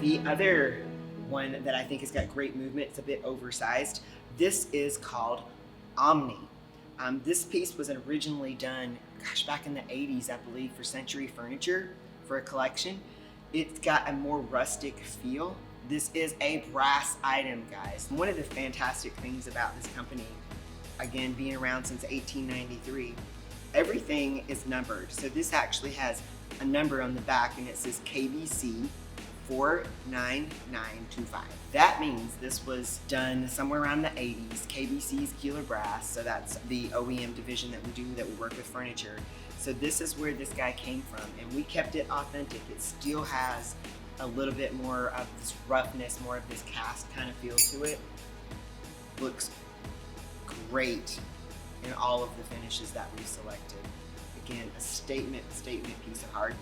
The other one that I think has got great movement, it's a bit oversized. This is called Omni. This piece was originally done, back in the 80s, I believe, for Century Furniture for a collection. It's got a more rustic feel. This is a brass item, guys. One of the fantastic things about this company, again, being around since 1893, everything is numbered. So this actually has a number on the back and it says KBC 49925. That means this was done somewhere around the 80s. KBC is Keeler Brass, so that's the OEM division that we do, that we work with furniture. So this is where this guy came from, and we kept it authentic. It still has a little bit more of this roughness, more of this cast kind of feel to it. Looks great in all of the finishes that we selected. Again, a statement piece of hardware.